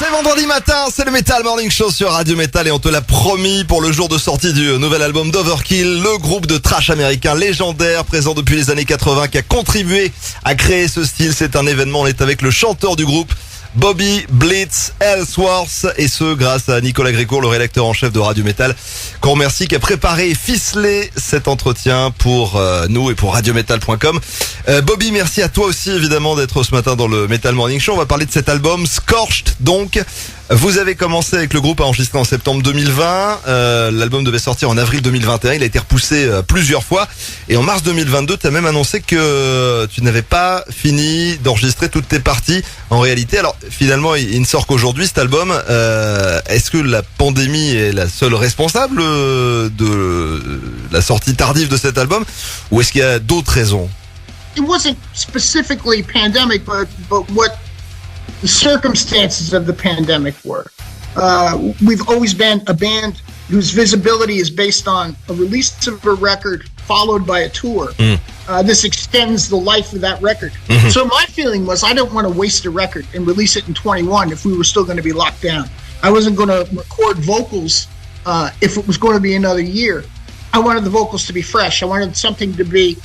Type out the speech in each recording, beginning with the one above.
C'est vendredi matin, c'est le Metal Morning Show sur Radio Metal et on te l'a promis pour le jour de sortie du nouvel album d'Overkill, le groupe de thrash américain légendaire présent depuis les années 80 qui a contribué à créer ce style. C'est un événement, on est avec le chanteur du groupe, Bobby Blitz Ellsworth, et ce grâce à Nicolas Grécourt, le rédacteur en chef de Radio Metal, qu'on remercie, qui a préparé et ficelé cet entretien pour nous et pour radiometal.com. Bobby, merci à toi aussi évidemment d'être ce matin dans le Metal Morning Show. On va parler de cet album Scorched. Donc, vous avez commencé avec le groupe à enregistrer en septembre 2020. L'album devait sortir en avril 2021. Il a été repoussé plusieurs fois. Et en mars 2022, tu as même annoncé que tu n'avais pas fini d'enregistrer toutes tes parties en réalité. Alors finalement, il ne sort qu'aujourd'hui cet album. Est-ce que la pandémie est la seule responsable de la sortie tardive de cet album, ou est-ce qu'il y a d'autres raisons? It wasn't specifically pandemic, but what the circumstances of the pandemic were. We've always been a band whose visibility is based on a release of a record followed by a tour. This extends the life of that record. So my feeling was I don't want to waste a record and release it in 21 if we were still going to be locked down. I wasn't going to record vocals if it was going to be another year. I wanted the vocals to be fresh. I wanted something to be...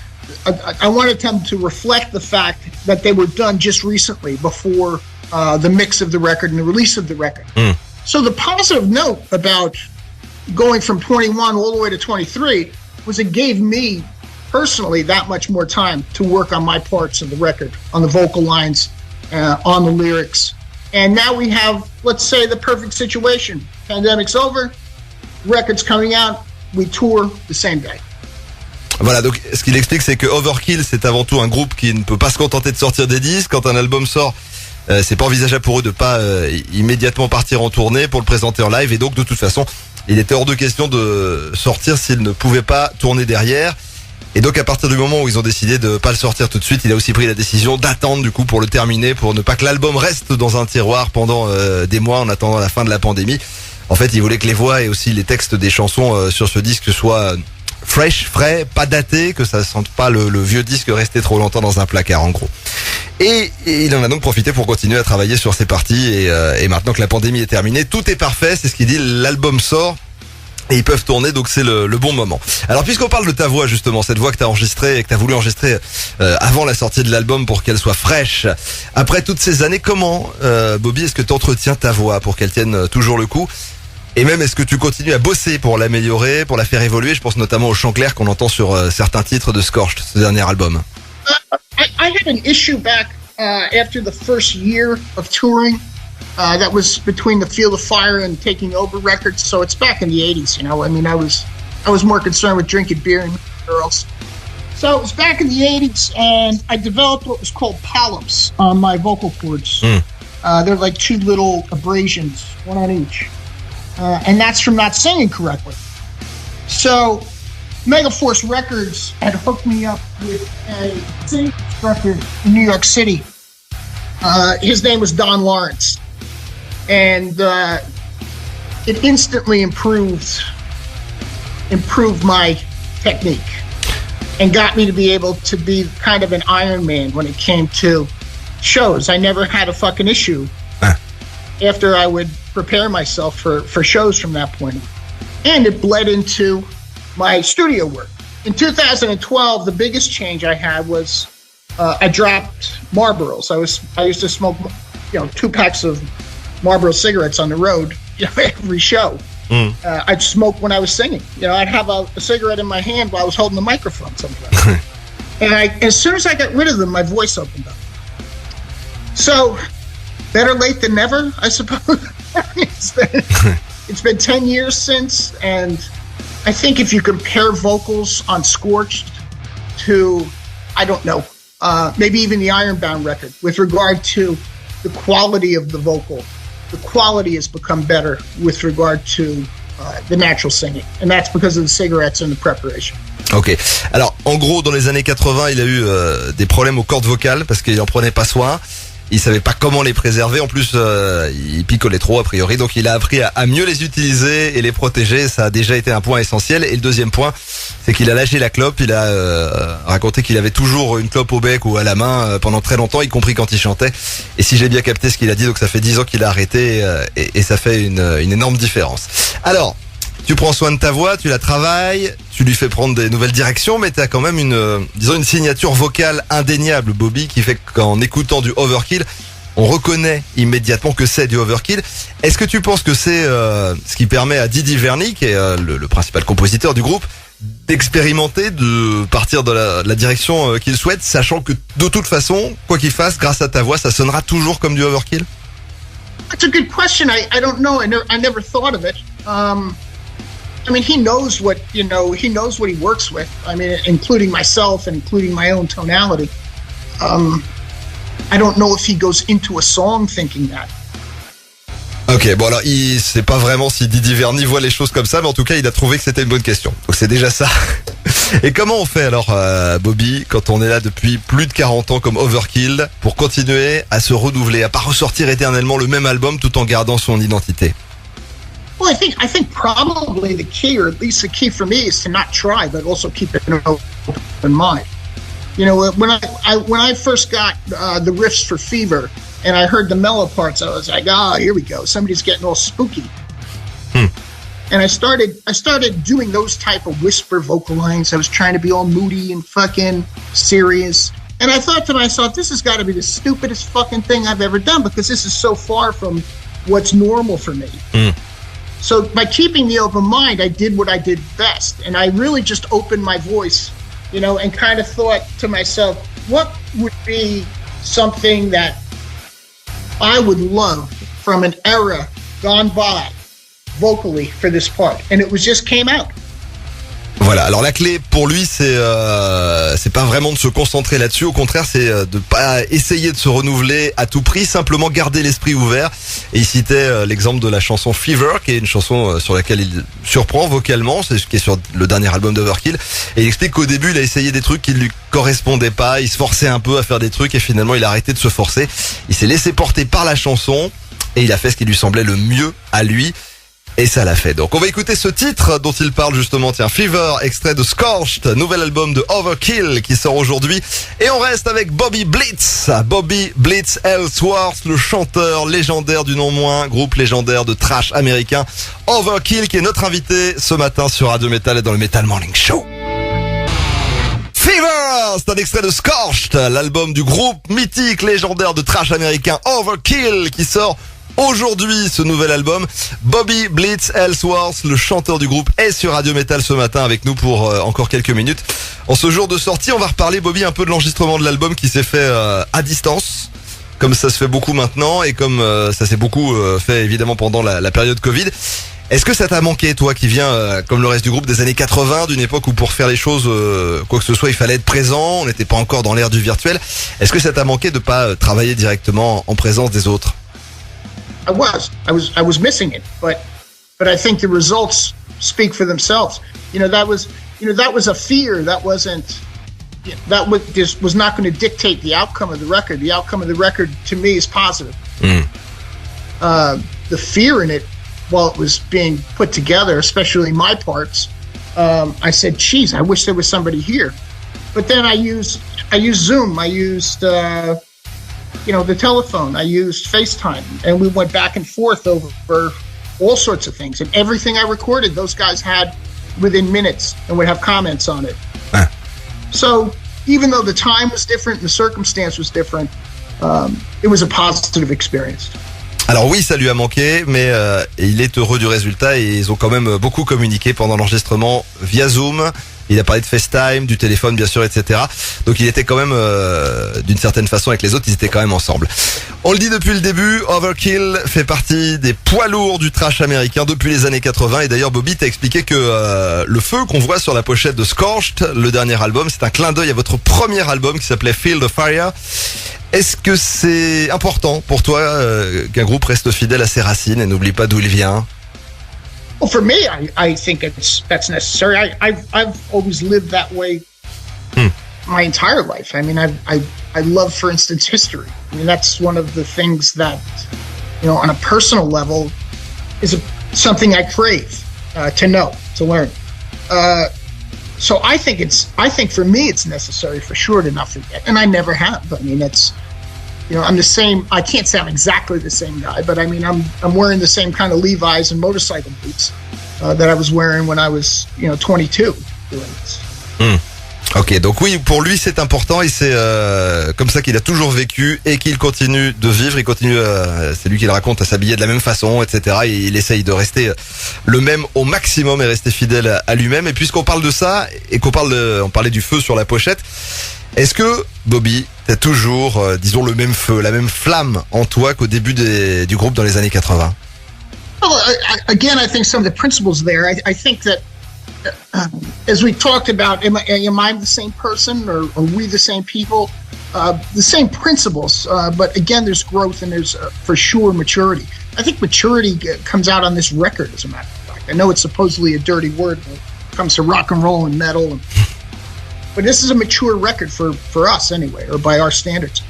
I wanted them to reflect the fact that they were done just recently before the mix of the record and the release of the record. So the positive note about going from 21 all the way to 23 was it gave me personally that much more time to work on my parts of the record, on the vocal lines, on the lyrics. And now we have, let's say, the perfect situation. Pandemic's over, record's coming out, we tour the same day. Voilà, donc ce qu'il explique, c'est que Overkill, c'est avant tout un groupe qui ne peut pas se contenter de sortir des disques. Quand un album sort, c'est pas envisageable pour eux de pas immédiatement partir en tournée pour le présenter en live. Et donc, de toute façon, il était hors de question de sortir s'ils ne pouvaient pas tourner derrière. Et donc, à partir du moment où ils ont décidé de pas le sortir tout de suite, il a aussi pris la décision d'attendre du coup pour le terminer, pour ne pas que l'album reste dans un tiroir pendant des mois en attendant la fin de la pandémie. En fait, il voulait que les voix et aussi les textes des chansons sur ce disque soient fresh, frais, pas daté, que ça sente pas le vieux disque resté trop longtemps dans un placard en gros. Et il en a donc profité pour continuer à travailler sur ses parties et maintenant que la pandémie est terminée, tout est parfait, c'est ce qu'il dit, l'album sort et ils peuvent tourner, donc c'est le bon moment. Alors puisqu'on parle de ta voix justement, cette voix que t'as enregistrée et que t'as voulu enregistrer avant la sortie de l'album pour qu'elle soit fraîche, après toutes ces années, comment Bobby, est-ce que t'entretiens ta voix pour qu'elle tienne toujours le coup? Et même, est-ce que tu continues à bosser pour l'améliorer, pour la faire évoluer? Je pense notamment au chant clair qu'on entend sur certains titres de Scorched, ce dernier album. I had an issue back after the first year of touring. That was between the Field of Fire and Taking Over records. So it's back in the 80s, you know. I mean, I was more concerned with drinking beer and girls. So it was back in the 80s, and I developed what was called polyps on my vocal cords. They're like two little abrasions, one on each. And that's from not singing correctly. So Megaforce Records had hooked me up with a singing instructor in New York City. His name was Don Lawrence. And it instantly improved my technique and got me to be able to be kind of an Iron Man when it came to shows. I never had a fucking issue after I would prepare myself for shows from that point. And it bled into my studio work. In 2012, the biggest change I had was I dropped Marlboros. I used to smoke, 2 packs of Marlboro cigarettes on the road, every show. I'd smoke when I was singing. I'd have a cigarette in my hand while I was holding the microphone sometimes. And as soon as I got rid of them, my voice opened up. So, better late than never, I suppose. It's been 10 years since, and I think if you compare vocals on Scorched to, I don't know, maybe even the Ironbound record, with regard to the quality of the vocal, the quality has become better with regard to the natural singing. And that's because of the cigarettes and the preparation. Ok. Alors, en gros, dans les années 80, il a eu des problèmes aux cordes vocales parce qu'il en prenait pas soin. il savait pas comment les préserver. En plus, il picolait trop a priori, donc il a appris à mieux les utiliser et les protéger. Ça a déjà été un point essentiel. Et le deuxième point, c'est qu'il a lâché la clope. Il a raconté qu'il avait toujours une clope au bec ou à la main pendant très longtemps, y compris quand il chantait. Et si j'ai bien capté ce qu'il a dit, donc ça fait 10 ans qu'il a arrêté et ça fait une énorme différence. Alors, tu prends soin de ta voix, tu la travailles, tu lui fais prendre des nouvelles directions, mais tu as quand même une signature vocale indéniable, Bobby, qui fait qu'en écoutant du Overkill, on reconnaît immédiatement que c'est du Overkill. Est-ce que tu penses que c'est ce qui permet à Didi Verny, qui est le principal compositeur du groupe, d'expérimenter, de partir de la direction qu'il souhaite, sachant que de toute façon, quoi qu'il fasse, grâce à ta voix, ça sonnera toujours comme du Overkill? That's a good question. I don't know. I never thought of it. I mean, he knows what he works with. I mean, including myself and including my own tonality. I don't know if he goes into a song thinking that. Ok, bon alors il sait pas vraiment si Didi Verny voit les choses comme ça, mais en tout cas il a trouvé que c'était une bonne question. Donc c'est déjà ça. Et comment on fait alors, Bobby, quand on est là depuis plus de 40 ans comme Overkill, pour continuer à se renouveler, à pas ressortir éternellement le même album tout en gardant son identité? Well, I think probably the key, or at least the key for me, is to not try, but also keep an open mind. You know, when I first got the riffs for Fever, and I heard the mellow parts, I was like, here we go. Somebody's getting all spooky. And I started doing those type of whisper vocal lines. I was trying to be all moody and fucking serious. And I thought to myself, this has got to be the stupidest fucking thing I've ever done, because this is so far from what's normal for me. So by keeping the open mind, I did what I did best. And I really just opened my voice, you know, and kind of thought to myself, what would be something that I would love from an era gone by vocally for this part? And it just came out. Voilà, alors la clé pour lui c'est pas vraiment de se concentrer là-dessus, au contraire c'est de pas essayer de se renouveler à tout prix, simplement garder l'esprit ouvert. Et il citait l'exemple de la chanson Fever, qui est une chanson sur laquelle il surprend vocalement, c'est ce qui est sur le dernier album d'Overkill. Et il explique qu'au début il a essayé des trucs qui lui correspondaient pas, il se forçait un peu à faire des trucs et finalement il a arrêté de se forcer. Il s'est laissé porter par la chanson et il a fait ce qui lui semblait le mieux à lui. Et ça l'a fait. Donc on va écouter ce titre dont il parle justement, tiens, Fever, extrait de Scorched, nouvel album de Overkill qui sort aujourd'hui. Et on reste avec Bobby Blitz. Bobby Blitz Ellsworth, le chanteur légendaire du non moins, groupe légendaire de thrash américain Overkill, qui est notre invité ce matin sur Radio Metal et dans le Metal Morning Show. Fever, c'est un extrait de Scorched, l'album du groupe mythique légendaire de thrash américain Overkill qui sort aujourd'hui, ce nouvel album. Bobby Blitz Ellsworth, le chanteur du groupe, est sur Radio Metal ce matin avec nous pour encore quelques minutes. En ce jour de sortie, on va reparler, Bobby, un peu de l'enregistrement de l'album qui s'est fait à distance, comme ça se fait beaucoup maintenant et comme ça s'est beaucoup fait évidemment pendant la période Covid. Est-ce que ça t'a manqué, toi qui viens, comme le reste du groupe, des années 80, d'une époque où pour faire les choses, quoi que ce soit, il fallait être présent, on n'était pas encore dans l'ère du virtuel. Est-ce que ça t'a manqué de pas travailler directement en présence des autres? I was missing it, but I think the results speak for themselves. That was a fear. That was not going to dictate the outcome of the record. The outcome of the record to me is positive. The fear in it, while it was being put together, especially my parts, I said, geez, I wish there was somebody here. But then I used Zoom. I used the telephone. I used FaceTime, and we went back and forth over all sorts of things. And everything I recorded, those guys had within minutes and would have comments on it. So even though the time was different and the circumstance was different, it was a positive experience. Alors oui, ça lui a manqué, mais il est heureux du résultat et ils ont quand même beaucoup communiqué pendant l'enregistrement via Zoom. Il a parlé de FaceTime, du téléphone bien sûr, etc. Donc il était quand même, d'une certaine façon avec les autres, ils étaient quand même ensemble. On le dit depuis le début, Overkill fait partie des poids lourds du thrash américain depuis les années 80. Et d'ailleurs Bobby t'a expliqué que le feu qu'on voit sur la pochette de Scorched, le dernier album, c'est un clin d'œil à votre premier album qui s'appelait Feel the Fire. Est-ce que c'est important pour toi qu'un groupe reste fidèle à ses racines et n'oublie pas d'où il vient? Well, for me, I think that's necessary. I've always lived that way my entire life. I mean, I love, for instance, history. I mean, that's one of the things that, on a personal level, is something I crave to know, to learn. So I think for me it's necessary for sure to not forget, and I never have. I mean, I'm the same. I can't say I'm exactly the same guy, but I mean, I'm wearing the same kind of Levi's and motorcycle boots that I was wearing when I was 22 doing this. Ok, donc oui, pour lui c'est important et c'est comme ça qu'il a toujours vécu et qu'il continue de vivre. Il continue, c'est lui qui le raconte, à s'habiller de la même façon, etc. Et il essaye de rester le même au maximum et rester fidèle à lui-même. Et puisqu'on parle de ça et qu'on on parlait du feu sur la pochette, est-ce que Bobby, t'as toujours, disons, le même feu, la même flamme en toi qu'au début du groupe dans les années 80? Well, again, I think some of the principles there. I think that. As we talked about, am I the same person, or are we the same people? The same principles, but again, there's growth and there's for sure maturity. I think maturity comes out on this record, as a matter of fact. I know it's supposedly a dirty word when it comes to rock and roll and metal, but this is a mature record for us anyway, or by our standards.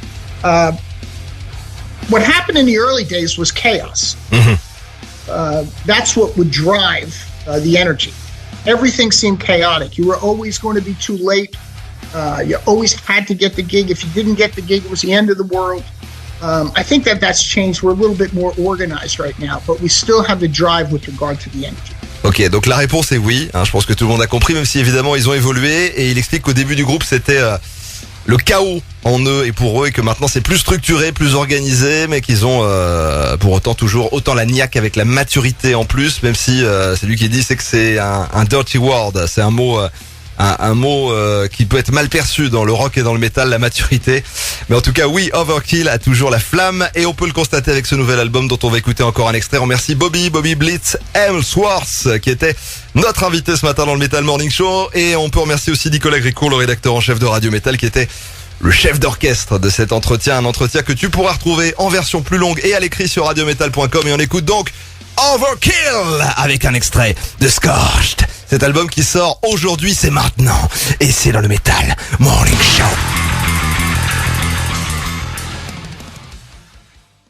What happened in the early days was chaos. Mm-hmm. That's what would drive the energy. Everything seemed chaotic. You were always going to be too late. You always had to get the gig. If you didn't get the gig, it was the end of the world. I think that's changed. We're a little bit more organized right now, but we still have the drive with regard to the energy. Ok, donc la réponse est oui. Je pense que tout le monde a compris, même si évidemment ils ont évolué. Et il explique qu'au début du groupe, c'était le chaos en eux et pour eux, et que maintenant c'est plus structuré, plus organisé, mais qu'ils ont pour autant toujours autant la niaque avec la maturité en plus, même si c'est lui qui dit c'est que c'est un dirty word, c'est un mot qui peut être mal perçu dans le rock et dans le métal, la maturité. Mais en tout cas, oui, Overkill a toujours la flamme et on peut le constater avec ce nouvel album dont on va écouter encore un extrait. On remercie Bobby Blitz Ellsworth qui était notre invité ce matin dans le Metal Morning Show, et on peut remercier aussi Nicolas Gricourt, le rédacteur en chef de Radio Metal, qui était le chef d'orchestre de cet entretien, un entretien que tu pourras retrouver en version plus longue et à l'écrit sur radiometal.com. Et on écoute donc Overkill avec un extrait de Scorched. Cet album qui sort aujourd'hui, c'est maintenant, et c'est dans le Metal Morning Show.